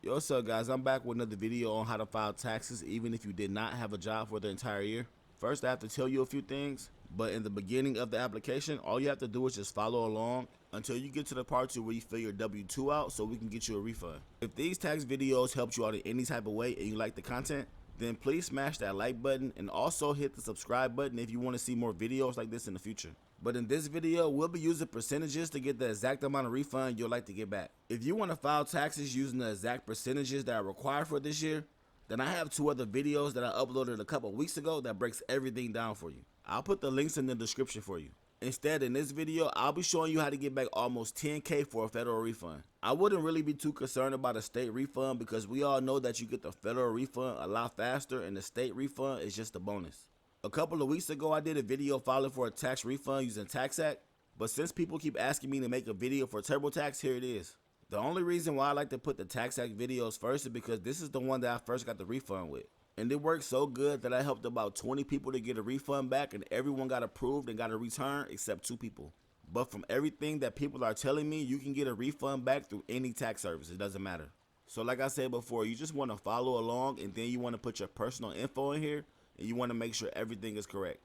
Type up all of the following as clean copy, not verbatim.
Yo, what's up guys, I'm back with another video on how to file taxes even if you did not have a job for the entire year. First, I have to tell you a few things, but in the beginning of the application, all you have to do is just follow along until you get to the part where you fill your W-2 out so we can get you a refund. If these tax videos helped you out in any type of way and you like the content, then please smash that like button and also hit the subscribe button if you want to see more videos like this in the future. But in this video, we'll be using percentages to get the exact amount of refund you'll like to get back. If you want to file taxes using the exact percentages that are required for this year, then I have two other videos that I uploaded a couple weeks ago that breaks everything down for you. I'll put the links in the description for you. Instead, in this video, I'll be showing you how to get back almost $10K for a federal refund. I wouldn't really be too concerned about a state refund because we all know that you get the federal refund a lot faster and the state refund is just a bonus. A couple of weeks ago, I did a video filing for a tax refund using Taxact, but since people keep asking me to make a video for TurboTax, here it is. The only reason why I like to put the Taxact videos first is because this is the one that I first got the refund with. And it worked so good that I helped about 20 people to get a refund back and everyone got approved and got a return except 2 people. But from everything that people are telling me, you can get a refund back through any tax service, it doesn't matter. So like I said before, you just want to follow along and then you want to put your personal info in here and you want to make sure everything is correct.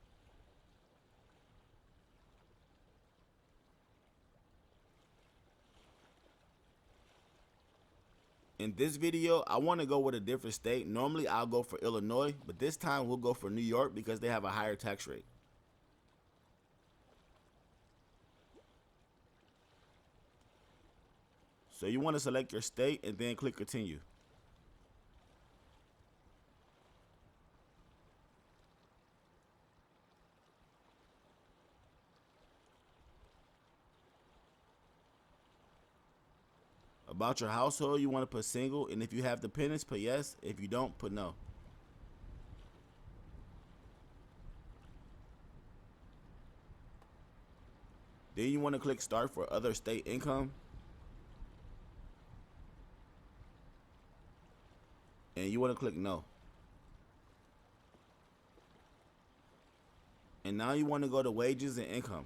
In this video, I want to go with a different state. Normally, I'll go for Illinois, but this time we'll go for New York because they have a higher tax rate. So you want to select your state and then click continue. About your household, you want to put single, and if you have dependents, put yes. If you don't, put no. Then you want to click start for other state income. And you want to click no. And now you want to go to wages and income.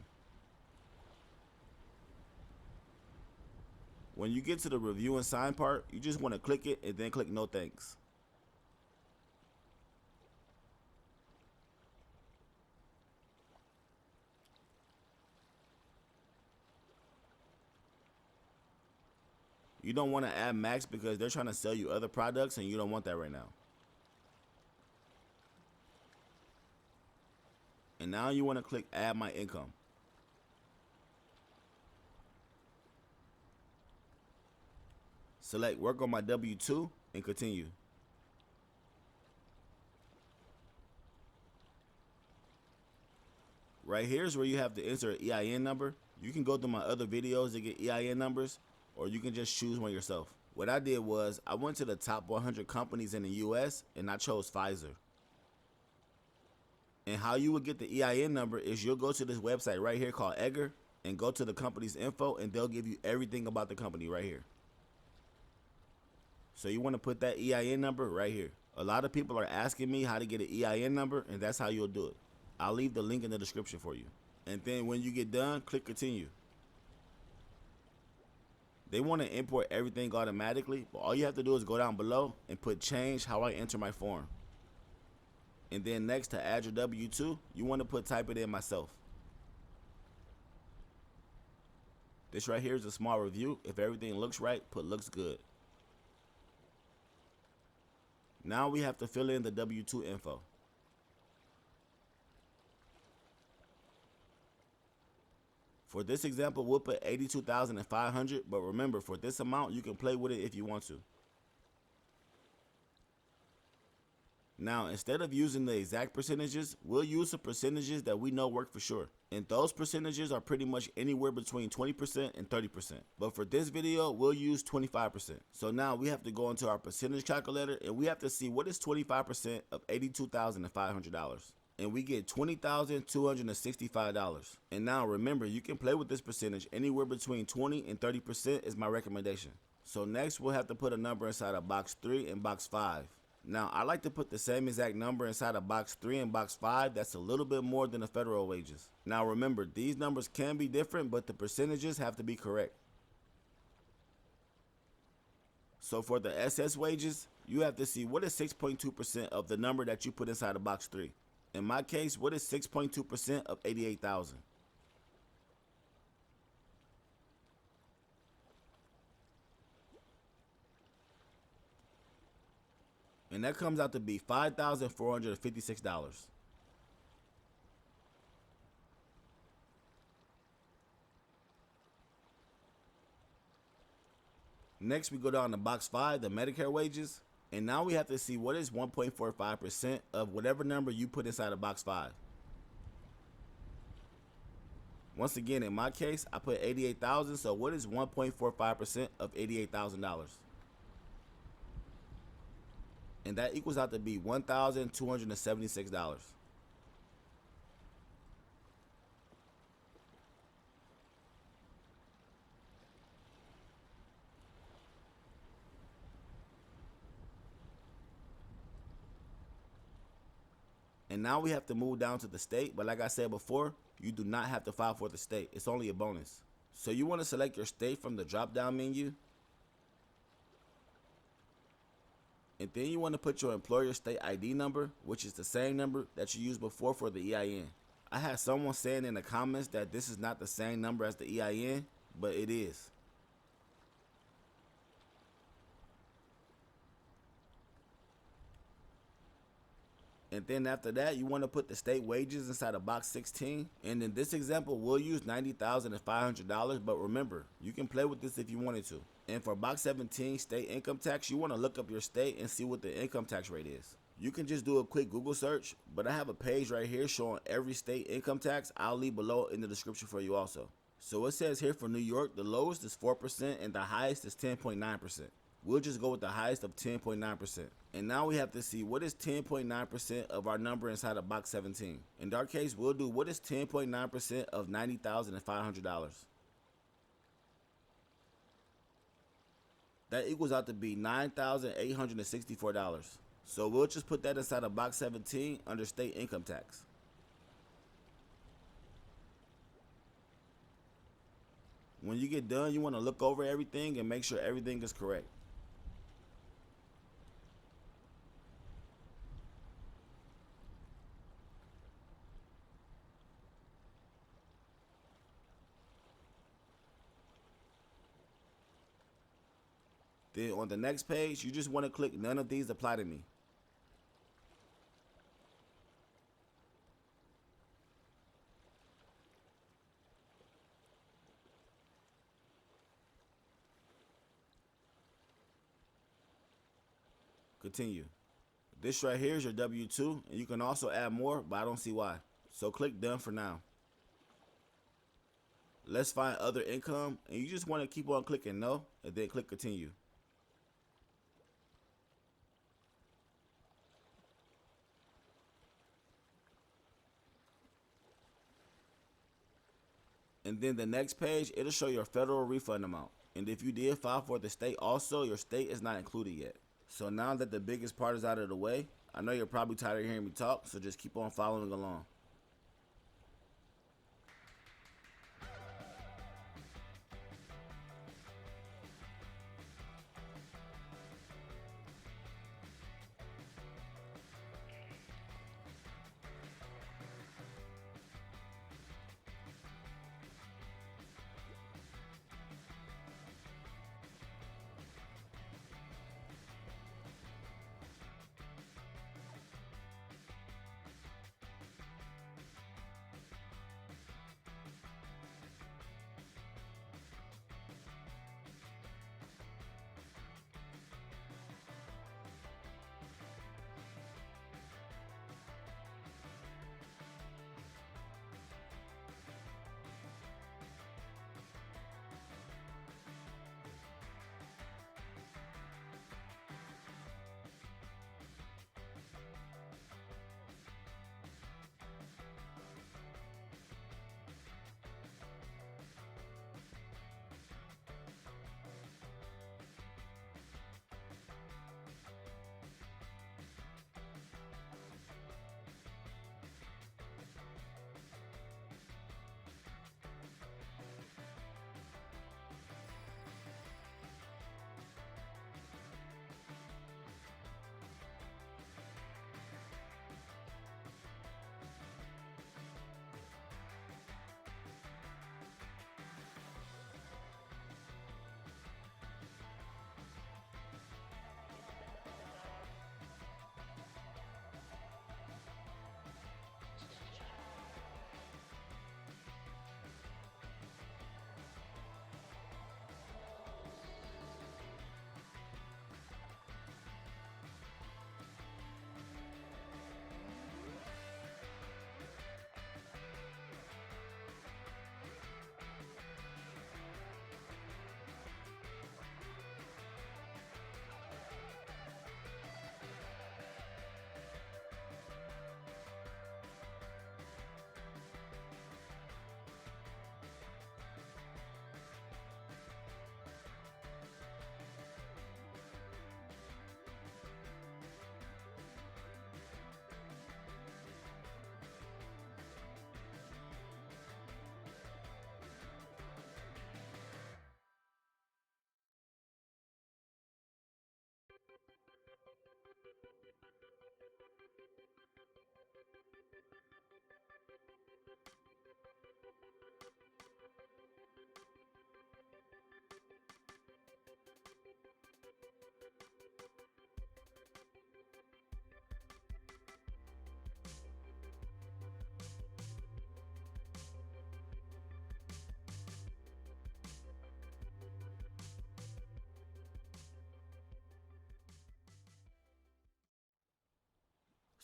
When you get to the review and sign part, you just want to click it and then click no thanks. You don't want to add max because they're trying to sell you other products and you don't want that right now. And now you want to click add my income. Select work on my W-2 and continue. Right here is where you have to enter an EIN number. You can go through my other videos to get EIN numbers, or you can just choose one yourself. What I did was I went to the top 100 companies in the US and I chose Pfizer. And how you would get the EIN number is you'll go to this website right here called Edgar and go to the company's info and they'll give you everything about the company right here. So you want to put that EIN number right here. A lot of people are asking me how to get an EIN number, and that's how you'll do it. I'll leave the link in the description for you. And then when you get done, click continue. They want to import everything automatically, but all you have to do is go down below and put change how I enter my form. And then next to add your W-2, you want to type it in myself. This right here is a small review. If everything looks right, put looks good. Now we have to fill in the W-2 info. For this example, we'll put $82,500, but remember, for this amount, you can play with it if you want to. Now, instead of using the exact percentages, we'll use the percentages that we know work for sure. And those percentages are pretty much anywhere between 20% and 30%. But for this video, we'll use 25%. So now we have to go into our percentage calculator and we have to see what is 25% of $82,500. And we get $20,265. And now remember, you can play with this percentage anywhere between 20 and 30% is my recommendation. So next we'll have to put a number inside of box 3 and box 5. Now, I like to put the same exact number inside of box 3 and box 5. That's a little bit more than the federal wages. Now, remember, these numbers can be different, but the percentages have to be correct. So for the SS wages, you have to see what is 6.2% of the number that you put inside of box 3. In my case, what is 6.2% of 88,000? And that comes out to be $5,456. Next, we go down to box 5, the Medicare wages. And now we have to see what is 1.45% of whatever number you put inside of box 5. Once again, in my case, I put 88,000, so what is 1.45% of $88,000? And that equals out to be $1,276. And now we have to move down to the state, but like I said before, you do not have to file for the state. It's only a bonus. So you want to select your state from the drop down menu. And then you want to put your employer state ID number, which is the same number that you used before for the EIN. I had someone saying in the comments that this is not the same number as the EIN, but it is. And then after that, you want to put the state wages inside of box 16. And in this example, we'll use $90,500, but remember, you can play with this if you wanted to. And for box 17, state income tax, you want to look up your state and see what the income tax rate is. You can just do a quick Google search, but I have a page right here showing every state income tax. I'll leave below in the description for you also. So it says here for New York, the lowest is 4% and the highest is 10.9%. We'll just go with the highest of 10.9%. And now we have to see what is 10.9% of our number inside of box 17. In our case, we'll do what is 10.9% of $90,500. That equals out to be $9,864. So we'll just put that inside of box 17 under state income tax. When you get done, you want to look over everything and make sure everything is correct. Then on the next page, you just want to click none of these apply to me. Continue. This right here is your W-2, and you can also add more, but I don't see why. So click done for now. Let's find other income, and you just want to keep on clicking no, and then click continue. And then the next page, it'll show your federal refund amount. And if you did file for the state also, your state is not included yet. So now that the biggest part is out of the way, I know you're probably tired of hearing me talk, so just keep on following along.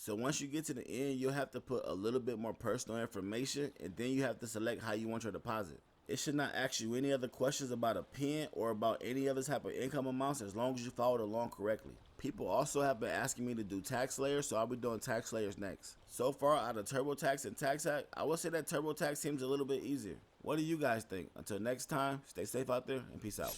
So once you get to the end, you'll have to put a little bit more personal information, and then you have to select how you want your deposit. It should not ask you any other questions about a PIN or about any other type of income amounts as long as you followed along correctly. People also have been asking me to do tax layers, so I'll be doing tax layers next. So far out of TurboTax and Taxact, I would say that TurboTax seems a little bit easier. What do you guys think? Until next time, stay safe out there and peace out.